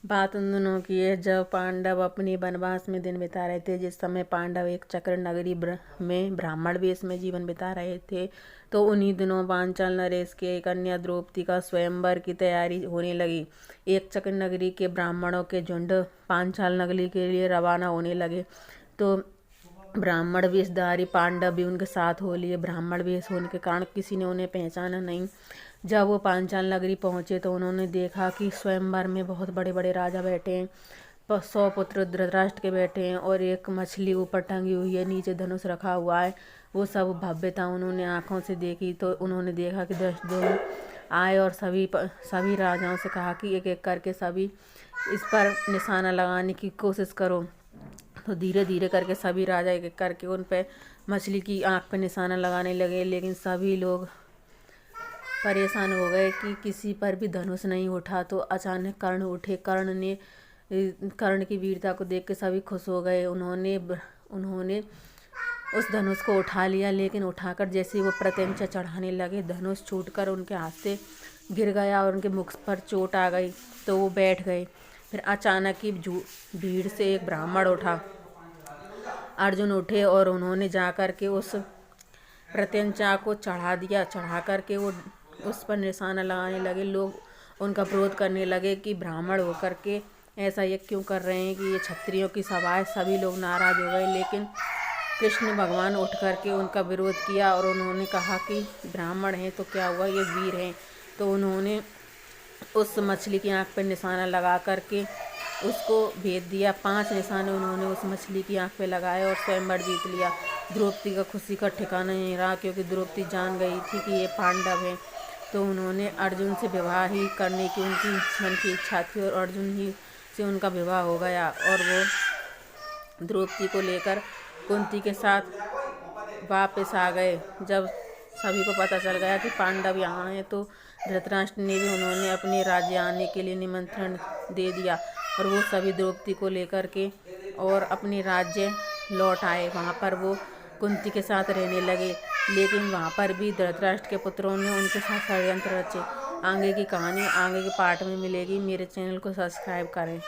बात उन दिनों की है जब पांडव अपनी वनवास में दिन बिता रहे थे। जिस समय पांडव एक चक्र नगरी में ब्राह्मण वेश में जीवन बिता रहे थे, तो उन्हीं दिनों पांचाल नरेश के कन्या द्रौपदी का स्वयंवर की तैयारी होने लगी। एक चक्र नगरी के ब्राह्मणों के झुंड पांचाल नगरी के लिए रवाना होने लगे, तो ब्राह्मण वेशधारी पांडव भी उनके साथ हो लिए। ब्राह्मण वेश होने के कारण किसी ने उन्हें पहचाना नहीं। जब वो पांचाल नगरी पहुंचे तो उन्होंने देखा कि स्वयंवर में बहुत बड़े बड़े राजा बैठे हैं, 100 पुत्र धृतराष्ट्र के बैठे हैं और एक मछली ऊपर टंगी हुई है, नीचे धनुष रखा हुआ है। वो सब भव्यता उन्होंने आंखों से देखी। तो उन्होंने देखा कि धृष्टद्युम्न आए और सभी राजाओं से कहा कि एक एक करके सभी इस पर निशाना लगाने की कोशिश करो। तो धीरे धीरे करके सभी राजा एक एक करके उन पे मछली की आंख पे निशाना लगाने लगे, लेकिन सभी लोग परेशान हो गए कि किसी पर भी धनुष नहीं उठा। तो अचानक कर्ण उठे। कर्ण की वीरता को देख के सभी खुश हो गए। उन्होंने उस धनुष को उठा लिया, लेकिन उठाकर जैसे वो प्रत्यंचा चढ़ाने लगे, धनुष छूटकर उनके हाथ से गिर गया और उनके मुख पर चोट आ गई। तो वो बैठ गए। फिर अचानक ही भीड़ से एक ब्राह्मण उठा, अर्जुन उठे और उन्होंने जाकर के उस प्रत्यंचा को चढ़ा दिया। चढ़ा करके वो उस पर निशाना लगाने लगे। लोग उनका विरोध करने लगे कि ब्राह्मण होकर के ऐसा ये क्यों कर रहे हैं, कि ये क्षत्रियों की सभा है। सभी लोग नाराज हो गए, लेकिन कृष्ण भगवान उठ करके उनका विरोध किया और उन्होंने कहा कि ब्राह्मण हैं तो क्या हुआ, ये वीर हैं। तो उन्होंने उस मछली की आंख पर निशाना लगा करके उसको भेद दिया। 5 निशाने उन्होंने उस मछली की आंख पे लगाए और स्वयंवर जीत लिया। द्रौपदी का खुशी का ठिकाना नहीं रहा, क्योंकि द्रौपदी जान गई थी कि ये पांडव हैं। तो उन्होंने अर्जुन से विवाह ही करने की उनकी मन की इच्छा थी और अर्जुन ही से उनका विवाह हो गया। और वो द्रौपदी को लेकर कुंती के साथ वापस आ गए। जब सभी को पता चल गया कि पांडव यहाँ हैं, तो धृतराष्ट्र ने भी उन्होंने अपने राज्य आने के लिए निमंत्रण दे दिया और वो सभी द्रौपदी को लेकर के और अपने राज्य लौट आए। वहाँ पर वो कुंती के साथ रहने लगे, लेकिन वहाँ पर भी धृतराष्ट्र के पुत्रों ने उनके साथ षड्यंत्र रचे। आगे की कहानी आगे के पार्ट में मिलेगी। मेरे चैनल को सब्सक्राइब करें।